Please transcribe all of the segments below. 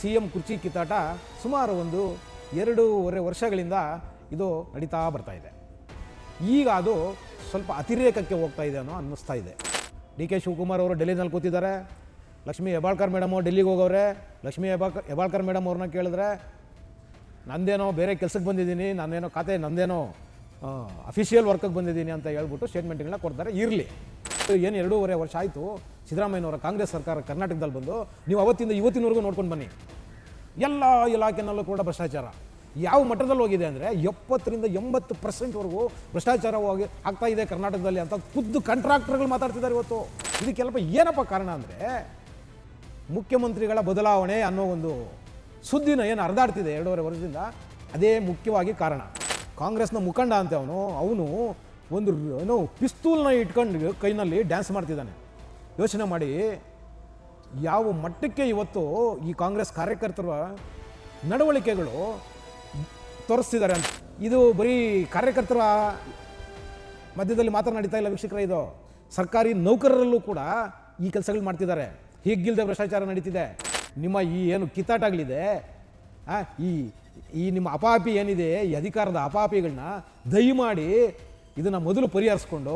CM ಕುರ್ಚಿ ಕಿತ್ತಾಟ ಸುಮಾರು ಒಂದು 2.5 ವರ್ಷಗಳಿಂದ ಇದು ನಡೀತಾ ಬರ್ತಾ ಇದೆ. ಈಗ ಅದು ಸ್ವಲ್ಪ ಅತಿರೇಕಕ್ಕೆ ಹೋಗ್ತಾ ಇದೆ ಅನ್ನಿಸ್ತಾ ಇದೆ. DK ಶಿವಕುಮಾರ್ ಅವರು ಡೆಲ್ಲಿನಲ್ಲಿ ಕೂತಿದ್ದಾರೆ. ಲಕ್ಷ್ಮೀ ಹೆಬ್ಬಾಳ್ಕರ್ ಮೇಡಮ್ ಡೆಲ್ಲಿಗೆ ಹೋಗೋರೆ. ಲಕ್ಷ್ಮೀ ಹೆಬ್ಬಾಳ್ಕರ್ ಮೇಡಮ್ ಅವ್ರನ್ನ ಕೇಳಿದ್ರೆ ನಂದೇನೋ ಬೇರೆ ಕೆಲಸಕ್ಕೆ ಬಂದಿದ್ದೀನಿ, ನಂದೇನೋ ಅಫಿಷಿಯಲ್ ವರ್ಕಿಗೆ ಬಂದಿದ್ದೀನಿ ಅಂತ ಹೇಳ್ಬಿಟ್ಟು ಸ್ಟೇಟ್ಮೆಂಟ್ಗಳನ್ನ ಕೊಡ್ತಾರೆ. ಇರಲಿ, ಏನು 2.5 ವರ್ಷ ಆಯಿತು ಸಿದ್ದರಾಮಯ್ಯನವರ ಕಾಂಗ್ರೆಸ್ ಸರ್ಕಾರ ಕರ್ನಾಟಕದಲ್ಲಿ ಬಂದು. ನೀವು ಅವತ್ತಿಂದ ಇವತ್ತಿನವರೆಗೂ ನೋಡ್ಕೊಂಡು ಬನ್ನಿ, ಎಲ್ಲ ಇಲಾಖೆನಲ್ಲೂ ಕೂಡ ಭ್ರಷ್ಟಾಚಾರ ಯಾವ ಮಟ್ಟದಲ್ಲಿ ಹೋಗಿದೆ ಅಂದರೆ 70ರಿಂದ 80% ಭ್ರಷ್ಟಾಚಾರ ಆಗ್ತಾ ಇದೆ ಕರ್ನಾಟಕದಲ್ಲಿ ಅಂತ ಖುದ್ದು ಕಾಂಟ್ರಾಕ್ಟರ್ಗಳು ಮಾತಾಡ್ತಿದ್ದಾರೆ ಇವತ್ತು. ಇದಕ್ಕೆಲ್ಲಪ್ಪ ಏನಪ್ಪ ಕಾರಣ ಅಂದರೆ ಮುಖ್ಯಮಂತ್ರಿಗಳ ಬದಲಾವಣೆ ಅನ್ನೋ ಒಂದು ಸುದ್ದಿನ ಏನು ಹರಿದಾಡ್ತಿದೆ 2.5 ವರ್ಷದಿಂದ, ಅದೇ ಮುಖ್ಯವಾಗಿ ಕಾರಣ. ಕಾಂಗ್ರೆಸ್ನ ಮುಖಂಡ ಅಂತ ಅವನು ಒಂದು ಪಿಸ್ತೂಲ್ನ ಇಟ್ಕೊಂಡು ಕೈನಲ್ಲಿ ಡ್ಯಾನ್ಸ್ ಮಾಡ್ತಿದ್ದಾನೆ. ಯೋಚನೆ ಮಾಡಿ ಯಾವ ಮಟ್ಟಕ್ಕೆ ಇವತ್ತು ಈ ಕಾಂಗ್ರೆಸ್ ಕಾರ್ಯಕರ್ತರ ನಡವಳಿಕೆಗಳು ತೋರಿಸ್ತಿದ್ದಾರೆ ಅಂತ. ಇದು ಬರೀ ಕಾರ್ಯಕರ್ತರ ಮಧ್ಯದಲ್ಲಿ ಮಾತ್ರ ನಡೀತಾ ಇಲ್ಲ ವೀಕ್ಷಕರೇ, ಇದು ಸರ್ಕಾರಿ ನೌಕರರಲ್ಲೂ ಕೂಡ ಈ ಕೆಲಸಗಳು ಮಾಡ್ತಿದ್ದಾರೆ. ಹೀಗಿಲ್ಲದೆ ಭ್ರಷ್ಟಾಚಾರ ನಡೀತಿದೆ. ನಿಮ್ಮ ಈ ಏನು ಕಿತ್ತಾಟಗಳಿದೆ, ಈ ನಿಮ್ಮ ಅಪಾಪಿ ಏನಿದೆ, ಈ ಅಧಿಕಾರದ ಅಪಾಪಿಗಳನ್ನ ದಯಮಾಡಿ ಇದನ್ನು ಮೊದಲು ಪರಿಹರಿಸ್ಕೊಂಡು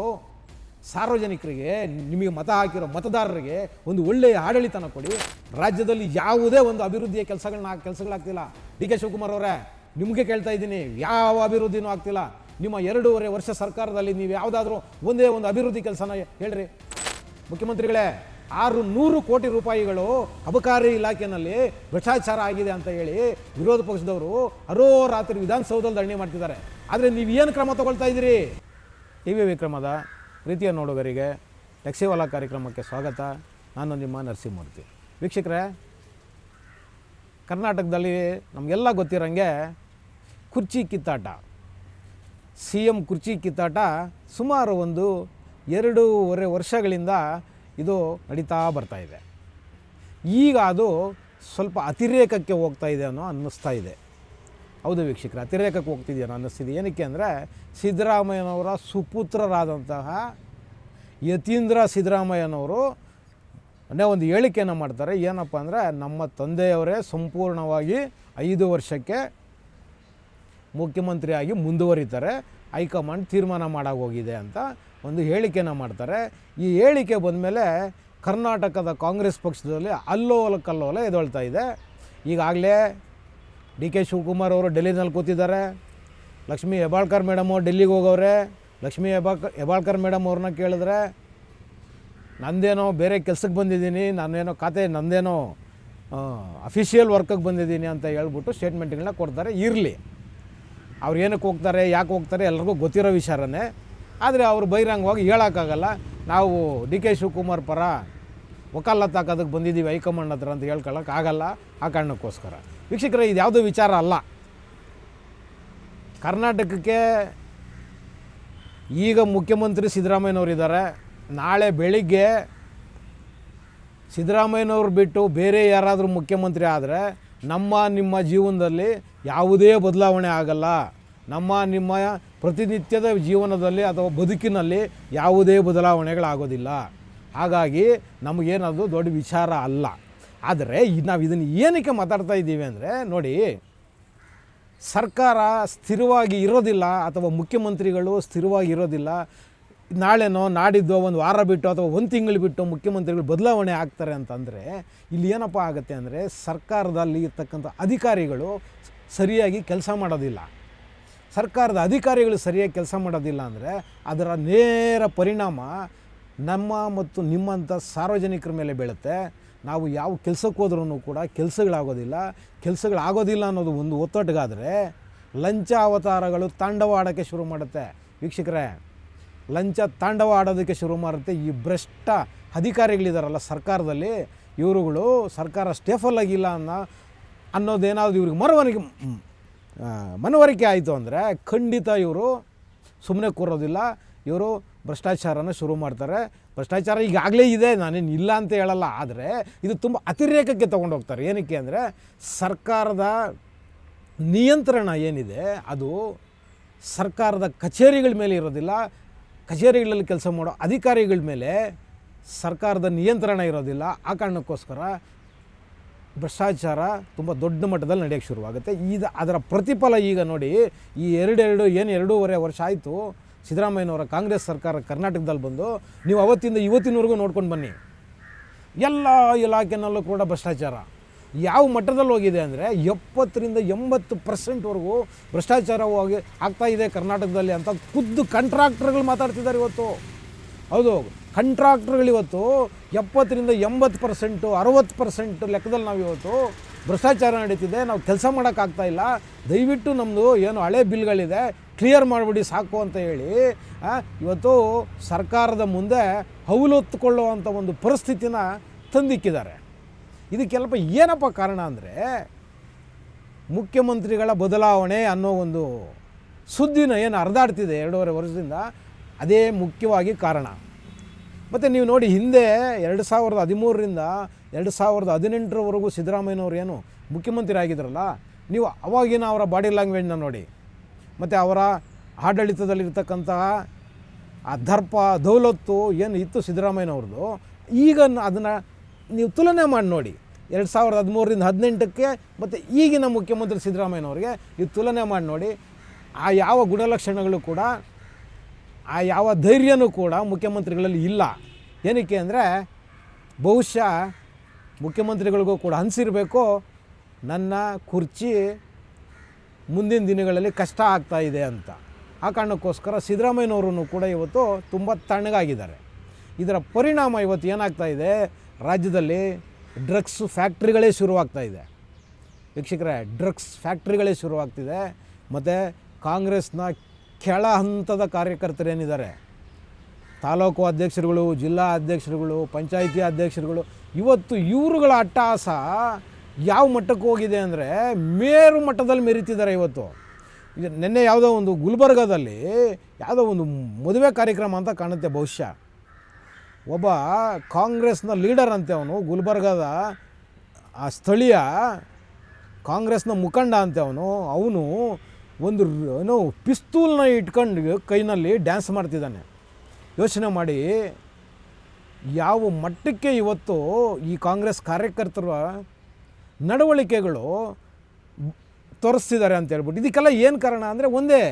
ಸಾರ್ವಜನಿಕರಿಗೆ, ನಿಮಗೆ ಮತ ಹಾಕಿರೋ ಮತದಾರರಿಗೆ ಒಂದು ಒಳ್ಳೆಯ ಆಡಳಿತನ ಕೊಡಿ. ರಾಜ್ಯದಲ್ಲಿ ಯಾವುದೇ ಒಂದು ಅಭಿವೃದ್ಧಿಯ ಕೆಲಸಗಳಾಗ್ತಿಲ್ಲ. DK ಶಿವಕುಮಾರ್ ಅವರೇ, ನಿಮಗೆ ಕೇಳ್ತಾ ಇದ್ದೀನಿ, ಯಾವ ಅಭಿವೃದ್ಧಿನೂ ಆಗ್ತಿಲ್ಲ. ನಿಮ್ಮ 2.5 ವರ್ಷ ಸರ್ಕಾರದಲ್ಲಿ ನೀವು ಯಾವುದಾದ್ರೂ ಒಂದೇ ಒಂದು ಅಭಿವೃದ್ಧಿ ಕೆಲಸನ ಹೇಳ್ರಿ. ಮುಖ್ಯಮಂತ್ರಿಗಳೇ, 600 ಕೋಟಿ ರೂಪಾಯಿಗಳು ಅಬಕಾರಿ ಇಲಾಖೆಯಲ್ಲಿ ಭ್ರಷ್ಟಾಚಾರ ಆಗಿದೆ ಅಂತ ಹೇಳಿ ವಿರೋಧ ಪಕ್ಷದವರು ಅರೋರಾತ್ರಿ ವಿಧಾನಸೌಧದಲ್ಲಿ ಧರಣಿ ಮಾಡ್ತಿದ್ದಾರೆ. ಆದರೆ ನೀವು ಏನು ಕ್ರಮ ತಗೊಳ್ತಾ ಇದ್ದೀರಿ? TV ವಿಕ್ರಮದ ಪ್ರೀತಿಯ ನೋಡುಗರಿಗೆ ಟ್ಯಾಕ್ಸಿವಾಲಾ ಕಾರ್ಯಕ್ರಮಕ್ಕೆ ಸ್ವಾಗತ. ನಾನು ನಿಮ್ಮ ನರಸಿಂಹಮೂರ್ತಿ. ವೀಕ್ಷಕರೇ, ಕರ್ನಾಟಕದಲ್ಲಿ ನಮಗೆಲ್ಲ ಗೊತ್ತಿರೋಂಗೆ ಕುರ್ಚಿ ಕಿತ್ತಾಟ, CM ಕುರ್ಚಿ ಕಿತ್ತಾಟ ಸುಮಾರು ಒಂದು 2.5 ವರ್ಷಗಳಿಂದ ಇದು ನಡೀತಾ ಬರ್ತಾ ಇದೆ. ಈಗ ಅದು ಸ್ವಲ್ಪ ಅತಿರೇಕಕ್ಕೆ ಹೋಗ್ತಾ ಇದೆ ಅನ್ನಿಸ್ತಾ ಇದೆ. ಹೌದು ವೀಕ್ಷಕರೇ, ಅತಿರೇಕಕ್ಕೆ ಹೋಗ್ತಿದೆಯೋ ಅನ್ನಿಸ್ತಿದೆ. ಏನಕ್ಕೆ ಅಂದರೆ ಸಿದ್ದರಾಮಯ್ಯನವರ ಸುಪುತ್ರರಾದಂತಹ ಯತೀಂದ್ರ ಸಿದ್ದರಾಮಯ್ಯನವರು ಒಂದು ಹೇಳಿಕೆಯನ್ನು ಮಾಡ್ತಾರೆ. ಏನಪ್ಪ ಅಂದರೆ, ನಮ್ಮ ತಂದೆಯವರೇ ಸಂಪೂರ್ಣವಾಗಿ 5 ವರ್ಷಕ್ಕೆ ಮುಖ್ಯಮಂತ್ರಿಯಾಗಿ ಮುಂದುವರಿತಾರೆ, ಹೈಕಮಾಂಡ್ ತೀರ್ಮಾನ ಮಾಡೋಗೋಗಿದೆ ಅಂತ ಒಂದು ಹೇಳಿಕೆಯನ್ನು ಮಾಡ್ತಾರೆ. ಈ ಹೇಳಿಕೆ ಬಂದಮೇಲೆ ಕರ್ನಾಟಕದ ಕಾಂಗ್ರೆಸ್ ಪಕ್ಷದಲ್ಲಿ ಅಲ್ಲೋಲ ಕಲ್ಲೋಲ ಎದ್ದೇಳ್ತಾ ಇದೆ. ಈಗಾಗಲೇ DK ಶಿವಕುಮಾರ್ ಅವರು ಡೆಲ್ಲಿನಲ್ಲಿ ಕೂತಿದ್ದಾರೆ. ಲಕ್ಷ್ಮೀ ಹೆಬ್ಬಾಳ್ಕರ್ ಮೇಡಮ್ ಡೆಲ್ಲಿಗೆ ಹೋಗೋರೆ. ಲಕ್ಷ್ಮೀ ಹೆಬ್ಬಾಳ್ಕರ್ ಮೇಡಮ್ ಅವ್ರನ್ನ ಕೇಳಿದ್ರೆ ನಂದೇನೋ ಬೇರೆ ಕೆಲಸಕ್ಕೆ ಬಂದಿದ್ದೀನಿ, ನಂದೇನೋ ಅಫಿಷಿಯಲ್ ವರ್ಕಿಗೆ ಬಂದಿದ್ದೀನಿ ಅಂತ ಹೇಳ್ಬಿಟ್ಟು ಸ್ಟೇಟ್ಮೆಂಟ್ಗಳನ್ನ ಕೊಡ್ತಾರೆ. ಇರಲಿ, ಅವ್ರು ಏನಕ್ಕೆ ಹೋಗ್ತಾರೆ, ಯಾಕೆ ಹೋಗ್ತಾರೆ ಎಲ್ರಿಗೂ ಗೊತ್ತಿರೋ ವಿಚಾರನೇ. ಆದರೆ ಅವರು ಬಹಿರಂಗವಾಗಿ ಹೇಳೋಕ್ಕಾಗಲ್ಲ. ನಾವು DK ಶಿವಕುಮಾರ್ ಪರ ವಕಾಲತ್ ಹಾಕೋದಕ್ಕೆ ಬಂದಿದ್ದೀವಿ ಹೈಕಮಾಂಡ್ ಹತ್ರ ಅಂತ ಹೇಳ್ಕೊಳ್ಳೋಕ್ಕಾಗಲ್ಲ. ಆ ಕಾರಣಕ್ಕೋಸ್ಕರ ವೀಕ್ಷಕರೇ, ಇದು ಯಾವುದೋ ವಿಚಾರ ಅಲ್ಲ. ಕರ್ನಾಟಕಕ್ಕೆ ಈಗ ಮುಖ್ಯಮಂತ್ರಿ ಸಿದ್ದರಾಮಯ್ಯನವರಿದ್ದಾರೆ. ನಾಳೆ ಬೆಳಿಗ್ಗೆ ಸಿದ್ದರಾಮಯ್ಯನವ್ರು ಬಿಟ್ಟು ಬೇರೆ ಯಾರಾದರೂ ಮುಖ್ಯಮಂತ್ರಿ ಆದರೆ ನಿಮ್ಮ ಜೀವನದಲ್ಲಿ ಯಾವುದೇ ಬದಲಾವಣೆ ಆಗಲ್ಲ. ನಿಮ್ಮ ಪ್ರತಿನಿತ್ಯದ ಜೀವನದಲ್ಲಿ ಅಥವಾ ಬದುಕಿನಲ್ಲಿ ಯಾವುದೇ ಬದಲಾವಣೆಗಳಾಗೋದಿಲ್ಲ. ಹಾಗಾಗಿ ನಮಗೇನದು ದೊಡ್ಡ ವಿಚಾರ ಅಲ್ಲ. ಆದರೆ ನಾವು ಇದನ್ನು ಏನಕ್ಕೆ ಮಾತಾಡ್ತಾ ಇದ್ದೀವಿ ಅಂದರೆ, ನೋಡಿ, ಸರ್ಕಾರ ಸ್ಥಿರವಾಗಿ ಇರೋದಿಲ್ಲ ಅಥವಾ ಮುಖ್ಯಮಂತ್ರಿಗಳು ಸ್ಥಿರವಾಗಿ ಇರೋದಿಲ್ಲ. ನಾಳೆನೋ ನಾಡಿದ್ದೋ ಒಂದು ವಾರ ಬಿಟ್ಟು ಅಥವಾ ಒಂದು ತಿಂಗಳು ಬಿಟ್ಟು ಮುಖ್ಯಮಂತ್ರಿಗಳು ಬದಲಾವಣೆ ಆಗ್ತಾರೆ ಅಂತಂದರೆ ಇಲ್ಲಿ ಏನಪ್ಪ ಆಗುತ್ತೆ ಅಂದರೆ, ಸರ್ಕಾರದಲ್ಲಿ ಇರ್ತಕ್ಕಂಥ ಅಧಿಕಾರಿಗಳು ಸರಿಯಾಗಿ ಕೆಲಸ ಮಾಡೋದಿಲ್ಲ. ಸರ್ಕಾರದ ಅಧಿಕಾರಿಗಳು ಸರಿಯಾಗಿ ಕೆಲಸ ಮಾಡೋದಿಲ್ಲ ಅಂದರೆ ಅದರ ನೇರ ಪರಿಣಾಮ ನಮ್ಮ ಮತ್ತು ನಿಮ್ಮಂಥ ಸಾರ್ವಜನಿಕರ ಮೇಲೆ ಬೀಳುತ್ತೆ. ನಾವು ಯಾವ ಕೆಲಸಕ್ಕೆ ಹೋದ್ರೂ ಕೂಡ ಕೆಲಸಗಳಾಗೋದಿಲ್ಲ ಅನ್ನೋದು ಒಂದು ಒತ್ತೊಟ್ಟಿಗಾದರೆ ಲಂಚ ಅವತಾರಗಳು ತಾಂಡವ ಆಡೋಕ್ಕೆ ಶುರು ಮಾಡುತ್ತೆ. ವೀಕ್ಷಕರೇ, ಲಂಚ ತಾಂಡವ ಆಡೋದಕ್ಕೆ ಶುರು ಮಾಡುತ್ತೆ. ಈ ಭ್ರಷ್ಟ ಅಧಿಕಾರಿಗಳಿದಾರಲ್ಲ ಸರ್ಕಾರದಲ್ಲಿ, ಇವರುಗಳು ಸರ್ಕಾರ ಸ್ಟೇಫಲ್ ಆಗಿಲ್ಲ ಅನ್ನೋದೇನಾದರೂ ಇವ್ರಿಗೆ ಮನವರಿಕೆ ಆಯಿತು ಅಂದರೆ ಖಂಡಿತ ಇವರು ಸುಮ್ಮನೆ ಕೂರೋದಿಲ್ಲ. ಇವರು ಭ್ರಷ್ಟಾಚಾರನ ಶುರು ಮಾಡ್ತಾರೆ. ಭ್ರಷ್ಟಾಚಾರ ಈಗಾಗಲೇ ಇದೆ, ನಾನೇನು ಇಲ್ಲ ಅಂತ ಹೇಳಲ್ಲ. ಆದರೆ ಇದು ತುಂಬ ಅತಿರೇಕಕ್ಕೆ ತೊಗೊಂಡೋಗ್ತಾರೆ. ಏನಕ್ಕೆ ಅಂದರೆ, ಸರ್ಕಾರದ ನಿಯಂತ್ರಣ ಏನಿದೆ ಅದು ಸರ್ಕಾರದ ಕಚೇರಿಗಳ ಮೇಲೆ ಇರೋದಿಲ್ಲ. ಕಚೇರಿಗಳಲ್ಲಿ ಕೆಲಸ ಮಾಡೋ ಅಧಿಕಾರಿಗಳ ಮೇಲೆ ಸರ್ಕಾರದ ನಿಯಂತ್ರಣ ಇರೋದಿಲ್ಲ. ಆ ಕಾರಣಕ್ಕೋಸ್ಕರ ಭ್ರಷ್ಟಾಚಾರ ತುಂಬ ದೊಡ್ಡ ಮಟ್ಟದಲ್ಲಿ ನಡೆಯೋಕ್ಕೆ ಶುರುವಾಗುತ್ತೆ. ಅದರ ಪ್ರತಿಫಲ ಈಗ ನೋಡಿ, ಈ ಎರಡೂವರೆ ವರ್ಷ ಆಯಿತು ಸಿದ್ದರಾಮಯ್ಯನವರ ಕಾಂಗ್ರೆಸ್ ಸರ್ಕಾರ ಕರ್ನಾಟಕದಲ್ಲಿ ಬಂದು. ನೀವು ಅವತ್ತಿಂದ ಇವತ್ತಿನವರೆಗೂ ನೋಡ್ಕೊಂಡು ಬನ್ನಿ, ಎಲ್ಲ ಇಲಾಖೆನಲ್ಲೂ ಕೂಡ ಭ್ರಷ್ಟಾಚಾರ ಯಾವ ಮಟ್ಟದಲ್ಲಿ ಹೋಗಿದೆ ಅಂದರೆ 70-80% ಭ್ರಷ್ಟಾಚಾರವಾಗಿ ಆಗ್ತಾಯಿದೆ ಕರ್ನಾಟಕದಲ್ಲಿ ಅಂತ ಖುದ್ದು ಕಾಂಟ್ರಾಕ್ಟರ್ಗಳು ಮಾತಾಡ್ತಿದ್ದಾರೆ ಇವತ್ತು. ಹೌದು, ಕಾಂಟ್ರಾಕ್ಟರ್ಗಳು ಇವತ್ತು 70-80%, 60% ಲೆಕ್ಕದಲ್ಲಿ ನಾವು ಇವತ್ತು ಭ್ರಷ್ಟಾಚಾರ ನಡೀತಿದೆ. ನಾವು ಕೆಲಸ ಮಾಡೋಕ್ಕಾಗ್ತಾಯಿಲ್ಲ, ದಯವಿಟ್ಟು ನಮ್ಮದು ಏನು ಹಳೆ ಬಿಲ್ಗಳಿದೆ ಕ್ಲಿಯರ್ ಮಾಡಿಬಿಡಿ ಸಾಕು ಅಂತ ಹೇಳಿ ಇವತ್ತು ಸರ್ಕಾರದ ಮುಂದೆ ಹೌಲೊತ್ತುಕೊಳ್ಳುವಂಥ ಒಂದು ಪರಿಸ್ಥಿತಿನ ತಂದಿಕ್ಕಿದ್ದಾರೆ. ಇದಕ್ಕೆಲ್ಲಪ್ಪ ಏನಪ್ಪ ಕಾರಣ ಅಂದರೆ, ಮುಖ್ಯಮಂತ್ರಿಗಳ ಬದಲಾವಣೆ ಅನ್ನೋ ಒಂದು ಸುದ್ದಿನ ಏನು ಹರಿದಾಡ್ತಿದೆ 2.5 ವರ್ಷದಿಂದ, ಅದೇ ಮುಖ್ಯವಾಗಿ ಕಾರಣ. ಮತ್ತು ನೀವು ನೋಡಿ, ಹಿಂದೆ 2013ರಿಂದ 2018ರವರೆಗೂ ಸಿದ್ದರಾಮಯ್ಯನವರು ಏನು ಮುಖ್ಯಮಂತ್ರಿ ಆಗಿದ್ರಲ್ಲ, ನೀವು ಅವಾಗಿನ ಅವರ ಬಾಡಿ ಲ್ಯಾಂಗ್ವೇಜ್ನ ನೋಡಿ, ಮತ್ತು ಅವರ ಆಡಳಿತದಲ್ಲಿರ್ತಕ್ಕಂತಹ ಆ ದರ್ಪ ದೌಲತ್ತು ಏನು ಇತ್ತು ಸಿದ್ದರಾಮಯ್ಯನವ್ರದ್ದು, ಈಗ ಅದನ್ನು ನೀವು ತುಲನೆ ಮಾಡಿ ನೋಡಿ. 2013ರಿಂದ 18ಕ್ಕೆ ಮತ್ತು ಈಗಿನ ಮುಖ್ಯಮಂತ್ರಿ ಸಿದ್ದರಾಮಯ್ಯನವ್ರಿಗೆ ನೀವು ತುಲನೆ ಮಾಡಿ ನೋಡಿ. ಆ ಯಾವ ಗುಣಲಕ್ಷಣಗಳು ಕೂಡ, ಆ ಯಾವ ಧೈರ್ಯನೂ ಕೂಡ ಮುಖ್ಯಮಂತ್ರಿಗಳಲ್ಲಿ ಇಲ್ಲ. ಏನಕ್ಕೆ ಅಂದರೆ, ಬಹುಶಃ ಮುಖ್ಯಮಂತ್ರಿಗಳಿಗೂ ಕೂಡ ಅನಿಸಿರಬೇಕು, ನನ್ನ ಕುರ್ಚಿ ಮುಂದಿನ ದಿನಗಳಲ್ಲಿ ಕಷ್ಟ ಆಗ್ತಾಯಿದೆ ಅಂತ. ಆ ಕಾರಣಕ್ಕೋಸ್ಕರ ಸಿದ್ದರಾಮಯ್ಯನವರು ಕೂಡ ಇವತ್ತು ತುಂಬ ತಣ್ಣಗಾಗಿದ್ದಾರೆ. ಇದರ ಪರಿಣಾಮ ಇವತ್ತು ಏನಾಗ್ತಾಯಿದೆ, ರಾಜ್ಯದಲ್ಲಿ ಡ್ರಗ್ಸ್ ಫ್ಯಾಕ್ಟ್ರಿಗಳೇ ಶುರುವಾಗ್ತಾಯಿದೆ. ವೀಕ್ಷಕರೇ, ಡ್ರಗ್ಸ್ ಫ್ಯಾಕ್ಟ್ರಿಗಳೇ ಶುರುವಾಗ್ತಿದೆ. ಮತ್ತು ಕಾಂಗ್ರೆಸ್ನ ಕೆಳ ಹಂತದ ಕಾರ್ಯಕರ್ತರೇನಿದ್ದಾರೆ, ತಾಲೂಕು ಅಧ್ಯಕ್ಷರುಗಳು, ಜಿಲ್ಲಾ ಅಧ್ಯಕ್ಷರುಗಳು, ಪಂಚಾಯಿತಿ ಅಧ್ಯಕ್ಷರುಗಳು, ಇವತ್ತು ಇವರುಗಳ ಅಟ್ಟಹಾಸ ಯಾವ ಮಟ್ಟಕ್ಕೆ ಹೋಗಿದೆ ಅಂದರೆ ಮೇರು ಮಟ್ಟದಲ್ಲಿ ಮೆರೀತಿದ್ದಾರೆ. ಇವತ್ತು ಈಗ ನಿನ್ನೆ ಯಾವುದೋ ಒಂದು ಗುಲ್ಬರ್ಗಾದಲ್ಲಿ ಯಾವುದೋ ಒಂದು ಮದುವೆ ಕಾರ್ಯಕ್ರಮ ಅಂತ ಕಾಣುತ್ತೆ. ಬಹುಶಃ ಒಬ್ಬ ಕಾಂಗ್ರೆಸ್ನ ಲೀಡರ್ ಅಂತೆ, ಅವನು ಗುಲ್ಬರ್ಗಾದ ಆ ಸ್ಥಳೀಯ ಕಾಂಗ್ರೆಸ್ನ ಮುಖಂಡ ಅಂತೆ ಅವನು ಒಂದು ಏನೋ ಪಿಸ್ತೂಲ್ನ ಇಟ್ಕೊಂಡು ಕೈನಲ್ಲಿ ಡ್ಯಾನ್ಸ್ ಮಾಡ್ತಿದ್ದಾನೆ. ಯೋಚನೆ ಮಾಡಿ ಯಾವ ಮಟ್ಟಕ್ಕೆ ಇವತ್ತು ಈ ಕಾಂಗ್ರೆಸ್ ಕಾರ್ಯಕರ್ತರ ನಡವಳಿಕೆಗಳು ತೋರಿಸ್ತಿದ್ದಾರೆ ಅಂತ ಹೇಳ್ಬಿಟ್ಟು. ಇದಕ್ಕೆಲ್ಲ ಏನು ಕಾರಣ ಅಂದರೆ ಒಂದೇ,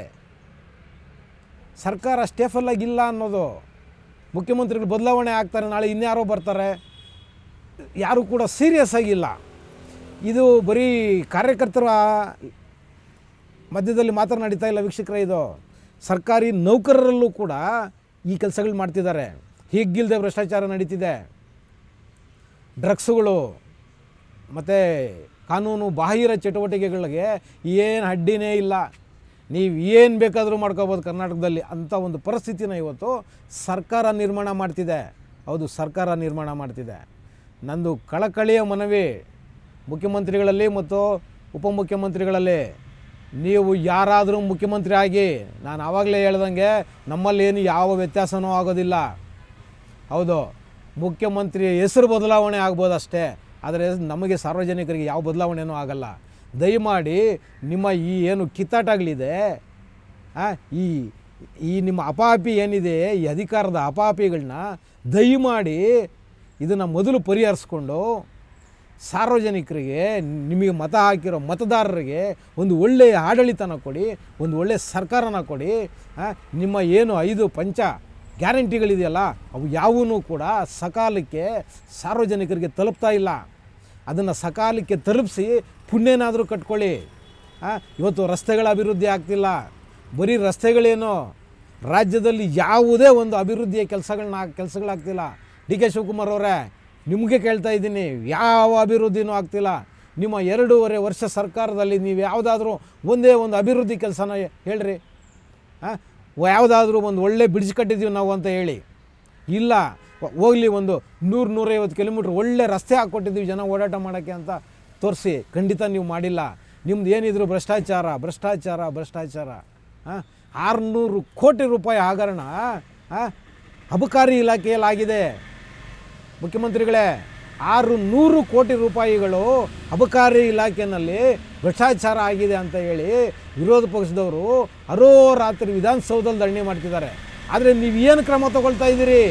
ಸರ್ಕಾರ ಸ್ಟೇಫಲ್ಲಾಗಿಲ್ಲ ಅನ್ನೋದು. ಮುಖ್ಯಮಂತ್ರಿಗಳು ಬದಲಾವಣೆ ಆಗ್ತಾರೆ, ನಾಳೆ ಇನ್ಯಾರೋ ಬರ್ತಾರೆ, ಯಾರೂ ಕೂಡ ಸೀರಿಯಸ್ ಆಗಿಲ್ಲ. ಇದು ಬರೀ ಕಾರ್ಯಕರ್ತರ ಮಧ್ಯದಲ್ಲಿ ಮಾತ್ರ ನಡೀತಾ ಇಲ್ಲ ವೀಕ್ಷಕರೇ, ಇದು ಸರ್ಕಾರಿ ನೌಕರರಲ್ಲೂ ಕೂಡ ಈ ಕೆಲಸಗಳು ಮಾಡ್ತಿದ್ದಾರೆ. ಹೀಗಿಲ್ಲದೆ ಭ್ರಷ್ಟಾಚಾರ ನಡೀತಿದೆ. ಡ್ರಗ್ಸುಗಳು ಮತ್ತು ಕಾನೂನು ಬಾಹಿರ ಚಟುವಟಿಕೆಗಳಿಗೆ ಏನು ಅಡ್ಡಿನೇ ಇಲ್ಲ, ನೀವು ಏನು ಬೇಕಾದರೂ ಮಾಡ್ಕೋಬೋದು ಕರ್ನಾಟಕದಲ್ಲಿ ಅಂಥ ಒಂದು ಪರಿಸ್ಥಿತಿನ ಇವತ್ತು ಸರ್ಕಾರ ನಿರ್ಮಾಣ ಮಾಡ್ತಿದೆ. ಹೌದು, ಸರ್ಕಾರ ನಿರ್ಮಾಣ ಮಾಡ್ತಿದೆ. ನಂದು ಕಳಕಳಿಯ ಮನವಿ ಮುಖ್ಯಮಂತ್ರಿಗಳಲ್ಲಿ ಮತ್ತು ಉಪಮುಖ್ಯಮಂತ್ರಿಗಳಲ್ಲಿ, ನೀವು ಯಾರಾದರೂ ಮುಖ್ಯಮಂತ್ರಿ ಆಗಿ, ನಾನು ಆವಾಗಲೇ ಹೇಳ್ದಂಗೆ ನಮ್ಮಲ್ಲೇನು ಯಾವ ವ್ಯತ್ಯಾಸನೂ ಆಗೋದಿಲ್ಲ. ಹೌದು, ಮುಖ್ಯಮಂತ್ರಿ ಹೆಸರು ಬದಲಾವಣೆ ಆಗ್ಬೋದು ಅಷ್ಟೇ, ಆದರೆ ನಮಗೆ ಸಾರ್ವಜನಿಕರಿಗೆ ಯಾವ ಬದಲಾವಣೆಯೂ ಆಗಲ್ಲ. ದಯಮಾಡಿ ನಿಮ್ಮ ಈ ಏನು ಕಿತ್ತಾಟಗಳಿದೆ, ಈ ನಿಮ್ಮ ಅಪಾಪಿ ಏನಿದೆ, ಈ ಅಧಿಕಾರದ ಅಪಾಪಿಗಳನ್ನ ದಯಮಾಡಿ ಇದನ್ನು ಮೊದಲು ಪರಿಹರಿಸ್ಕೊಂಡು ಸಾರ್ವಜನಿಕರಿಗೆ, ನಿಮಗೆ ಮತ ಹಾಕಿರೋ ಮತದಾರರಿಗೆ ಒಂದು ಒಳ್ಳೆಯ ಆಡಳಿತನ ಕೊಡಿ, ಒಂದು ಒಳ್ಳೆಯ ಸರ್ಕಾರನ ಕೊಡಿ. ನಿಮ್ಮ ಏನು 5 ಪಂಚ ಗ್ಯಾರಂಟಿಗಳಿದೆಯಲ್ಲ, ಅವು ಯಾವೂ ಕೂಡ ಸಕಾಲಕ್ಕೆ ಸಾರ್ವಜನಿಕರಿಗೆ ತಲುಪ್ತಾ ಇಲ್ಲ. ಅದನ್ನು ಸಕಾಲಕ್ಕೆ ತಲುಪಿಸಿ ಪುಣ್ಯನಾದರೂ ಕಟ್ಕೊಳ್ಳಿ. ಇವತ್ತು ರಸ್ತೆಗಳ ಅಭಿವೃದ್ಧಿ ಆಗ್ತಿಲ್ಲ. ಬರೀ ರಸ್ತೆಗಳೇನು, ರಾಜ್ಯದಲ್ಲಿ ಯಾವುದೇ ಒಂದು ಅಭಿವೃದ್ಧಿಯ ಕೆಲಸಗಳಾಗ್ತಿಲ್ಲ. ಡಿ ಕೆ ಶಿವಕುಮಾರ್ ಅವರೇ, ನಿಮಗೆ ಕೇಳ್ತಾ ಇದ್ದೀನಿ, ಯಾವ ಅಭಿವೃದ್ಧಿನೂ ಆಗ್ತಿಲ್ಲ. ನಿಮ್ಮ 2.5 ವರ್ಷ ಸರ್ಕಾರದಲ್ಲಿ ನೀವು ಯಾವುದಾದ್ರೂ ಒಂದೇ ಒಂದು ಅಭಿವೃದ್ಧಿ ಕೆಲಸನ ಹೇಳ್ರಿ. ಯಾವುದಾದ್ರೂ ಒಂದು ಒಳ್ಳೆ ಬ್ರಿಡ್ಜ್ ಕಟ್ಟಿದ್ದೀವಿ ನಾವು ಅಂತ ಹೇಳಿ. ಇಲ್ಲ, ಹೋಗಲಿ ಒಂದು 100-150 ಕಿಲೋಮೀಟ್ರ್ ಒಳ್ಳೆ ರಸ್ತೆ ಹಾಕ್ಕೊಟ್ಟಿದ್ದೀವಿ ಜನ ಓಡಾಟ ಮಾಡೋಕ್ಕೆ ಅಂತ ತೋರಿಸಿ. ಖಂಡಿತ ನೀವು ಮಾಡಿಲ್ಲ. ನಿಮ್ದು ಏನಿದ್ರು ಭ್ರಷ್ಟಾಚಾರ. 600 ಕೋಟಿ ರೂಪಾಯಿ ಹಗರಣ ಅಬಕಾರಿ ಇಲಾಖೆಯಲ್ಲಾಗಿದೆ. ಮುಖ್ಯಮಂತ್ರಿಗಳೇ, 600 ಕೋಟಿ ರೂಪಾಯಿಗಳು ಅಬಕಾರಿ ಇಲಾಖೆಯಲ್ಲಿ ಭ್ರಷ್ಟಾಚಾರ ಆಗಿದೆ ಅಂತ ಹೇಳಿ ವಿರೋಧ ಪಕ್ಷದವರು ಅರೋರಾತ್ರಿ ವಿಧಾನಸೌಧದಲ್ಲಿ ಧರಣಿ ಮಾಡ್ತಿದ್ದಾರೆ. ಆದರೆ ನೀವು ಏನು ಕ್ರಮ ತೊಗೊಳ್ತಾ ಇದ್ದೀರಿ?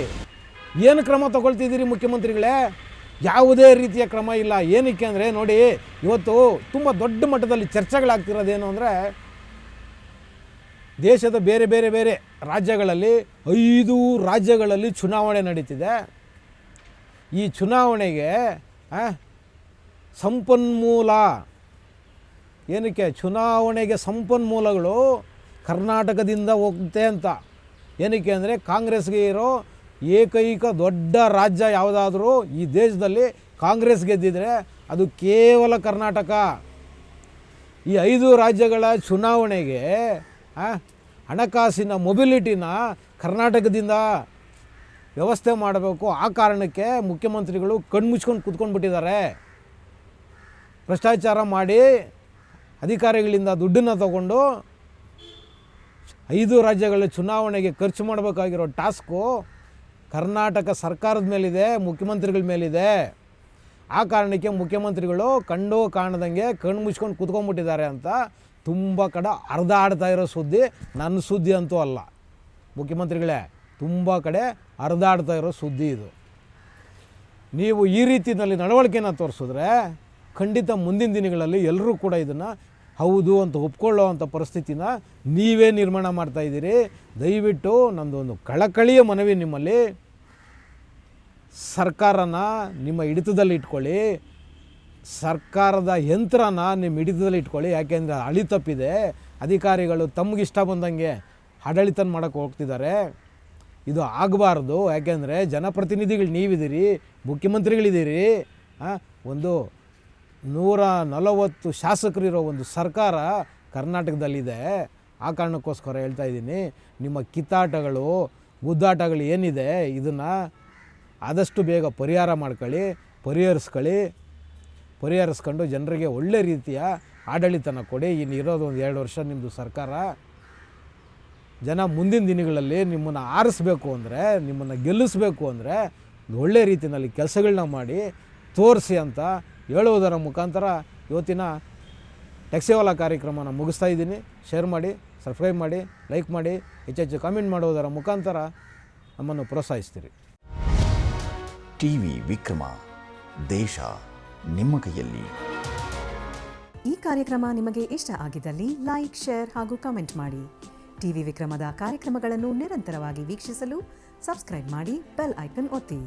ಏನು ಕ್ರಮ ತೊಗೊಳ್ತಿದ್ದೀರಿ ಮುಖ್ಯಮಂತ್ರಿಗಳೇ? ಯಾವುದೇ ರೀತಿಯ ಕ್ರಮ ಇಲ್ಲ. ಏನಕ್ಕೆ ಅಂದರೆ ನೋಡಿ, ಇವತ್ತು ತುಂಬ ದೊಡ್ಡ ಮಟ್ಟದಲ್ಲಿ ಚರ್ಚೆಗಳಾಗ್ತಿರೋದೇನು ಅಂದರೆ, ದೇಶದ ಬೇರೆ ಬೇರೆ ಬೇರೆ ರಾಜ್ಯಗಳಲ್ಲಿ 5 ರಾಜ್ಯಗಳಲ್ಲಿ ಚುನಾವಣೆ ನಡೀತಿದೆ. ಈ ಚುನಾವಣೆಗೆ ಸಂಪನ್ಮೂಲ, ಏನಕ್ಕೆ ಚುನಾವಣೆಗೆ ಸಂಪನ್ಮೂಲಗಳು ಕರ್ನಾಟಕದಿಂದ ಹೋಗುತ್ತೆ ಅಂತ. ಏನಕ್ಕೆ ಅಂದರೆ ಕಾಂಗ್ರೆಸ್ಗೆ ಇರೋ ಏಕೈಕ ದೊಡ್ಡ ರಾಜ್ಯ ಯಾವುದಾದ್ರೂ ಈ ದೇಶದಲ್ಲಿ ಕಾಂಗ್ರೆಸ್ ಗೆದ್ದಿದ್ರೆ ಅದು ಕೇವಲ ಕರ್ನಾಟಕ. ಈ 5 ರಾಜ್ಯಗಳ ಚುನಾವಣೆಗೆ ಹಣಕಾಸಿನ ಮೊಬಿಲಿಟಿನ ಕರ್ನಾಟಕದಿಂದ ವ್ಯವಸ್ಥೆ ಮಾಡಬೇಕು. ಆ ಕಾರಣಕ್ಕೆ ಮುಖ್ಯಮಂತ್ರಿಗಳು ಕಣ್ಮುಚ್ಕೊಂಡು ಕೂತ್ಕೊಂಡ್ಬಿಟ್ಟಿದ್ದಾರೆ. ಭ್ರಷ್ಟಾಚಾರ ಮಾಡಿ ಅಧಿಕಾರಿಗಳಿಂದ ದುಡ್ಡನ್ನು ತಗೊಂಡು 5 ರಾಜ್ಯಗಳ ಚುನಾವಣೆಗೆ ಖರ್ಚು ಮಾಡಬೇಕಾಗಿರೋ ಟಾಸ್ಕು ಕರ್ನಾಟಕ ಸರ್ಕಾರದ ಮೇಲಿದೆ, ಮುಖ್ಯಮಂತ್ರಿಗಳ ಮೇಲಿದೆ. ಆ ಕಾರಣಕ್ಕೆ ಮುಖ್ಯಮಂತ್ರಿಗಳು ಕಂಡು ಕಾಣದಂಗೆ ಕಣ್ಣು ಮುಚ್ಕೊಂಡು ಕೂತ್ಕೊಂಡ್ಬಿಟ್ಟಿದ್ದಾರೆ ಅಂತ ತುಂಬ ಕಡೆ ಹರಿದಾಡ್ತಾ ಇರೋ ಸುದ್ದಿ, ನನ್ನ ಸುದ್ದಿ ಅಂತೂ ಅಲ್ಲ ಮುಖ್ಯಮಂತ್ರಿಗಳೇ, ತುಂಬ ಕಡೆ ಹರಿದಾಡ್ತಾ ಇರೋ ಸುದ್ದಿ ಇದು. ನೀವು ಈ ರೀತಿಯಲ್ಲಿ ನಡವಳಿಕೆನ ತೋರಿಸಿದ್ರೆ ಖಂಡಿತ ಮುಂದಿನ ದಿನಗಳಲ್ಲಿ ಎಲ್ಲರೂ ಕೂಡ ಇದನ್ನು ಹೌದು ಅಂತ ಒಪ್ಕೊಳ್ಳೋ ಅಂಥ ಪರಿಸ್ಥಿತಿನ ನೀವೇ ನಿರ್ಮಾಣ ಮಾಡ್ತಾಯಿದ್ದೀರಿ. ದಯವಿಟ್ಟು ನಮ್ಮದೊಂದು ಕಳಕಳಿಯ ಮನವಿ ನಿಮ್ಮಲ್ಲಿ, ಸರ್ಕಾರನ ನಿಮ್ಮ ಹಿಡಿತದಲ್ಲಿ ಇಟ್ಕೊಳ್ಳಿ, ಸರ್ಕಾರದ ಯಂತ್ರನ ನಿಮ್ಮ ಹಿಡಿತದಲ್ಲಿ ಇಟ್ಕೊಳ್ಳಿ. ಯಾಕೆಂದರೆ ಹಳಿ ತಪ್ಪಿದೆ, ಅಧಿಕಾರಿಗಳು ತಮಗಿಷ್ಟ ಬಂದಂಗೆ ಆಡಳಿತ ಮಾಡೋಕ್ಕೆ ಹೋಗ್ತಿದ್ದಾರೆ. ಇದು ಆಗಬಾರ್ದು. ಯಾಕೆಂದರೆ ಜನಪ್ರತಿನಿಧಿಗಳು ನೀವಿದ್ದೀರಿ, ಮುಖ್ಯಮಂತ್ರಿಗಳಿದ್ದೀರಿ. ಒಂದು 140 ಶಾಸಕರಿರೋ ಒಂದು ಸರ್ಕಾರ ಕರ್ನಾಟಕದಲ್ಲಿದೆ. ಆ ಕಾರಣಕ್ಕೋಸ್ಕರ ಹೇಳ್ತಾ ಇದ್ದೀನಿ, ನಿಮ್ಮ ಕಿತ್ತಾಟಗಳು, ಗುದ್ದಾಟಗಳು ಏನಿದೆ ಇದನ್ನು ಆದಷ್ಟು ಬೇಗ ಪರಿಹಾರ ಮಾಡ್ಕೊಳ್ಳಿ, ಪರಿಹರಿಸ್ಕೊಂಡು ಜನರಿಗೆ ಒಳ್ಳೆ ರೀತಿಯ ಆಡಳಿತನ ಕೊಡಿ. ಇನ್ನು ಇರೋದು ಒಂದು 2 ವರ್ಷ ನಿಮ್ಮದು ಸರ್ಕಾರ. ಜನ ಮುಂದಿನ ದಿನಗಳಲ್ಲಿ ನಿಮ್ಮನ್ನು ಆರಿಸ್ಬೇಕು ಅಂದರೆ, ನಿಮ್ಮನ್ನು ಗೆಲ್ಲಿಸ್ಬೇಕು ಅಂದರೆ ಒಳ್ಳೆ ರೀತಿಯಲ್ಲಿ ಕೆಲಸಗಳನ್ನ ಮಾಡಿ ತೋರಿಸಿ ಅಂತ ಹೇಳುವುದರ ಮುಖಾಂತರ ಇವತ್ತಿನ ಟೆಕ್ಸಿವಾಲ ಕಾರ್ಯಕ್ರಮನ ಮುಗಿಸ್ತಾ ಇದ್ದೀನಿ. ಶೇರ್ ಮಾಡಿ, ಸಬ್ಸ್ಕ್ರೈಬ್ ಮಾಡಿ, ಲೈಕ್ ಮಾಡಿ, ಹೆಚ್ಚೆಚ್ಚು ಕಾಮೆಂಟ್ ಮಾಡುವುದರ ಮುಖಾಂತರ ನಮ್ಮನ್ನು ಪ್ರೋತ್ಸಾಹಿಸ್ತೀರಿ. ಟಿವಿ ವಿಕ್ರಮ, ದೇಶ ನಿಮ್ಮ ಕೈಯಲ್ಲಿ. ಈ ಕಾರ್ಯಕ್ರಮ ನಿಮಗೆ ಇಷ್ಟ ಆಗಿದ್ದಲ್ಲಿ ಲೈಕ್, ಶೇರ್ ಹಾಗೂ ಕಮೆಂಟ್ ಮಾಡಿ. ಟಿವಿ ವಿಕ್ರಮದ ಕಾರ್ಯಕ್ರಮಗಳನ್ನು ನಿರಂತರವಾಗಿ ವೀಕ್ಷಿಸಲು ಸಬ್ಸ್ಕ್ರೈಬ್ ಮಾಡಿ, ಬೆಲ್ ಐಕನ್ ಒತ್ತಿ.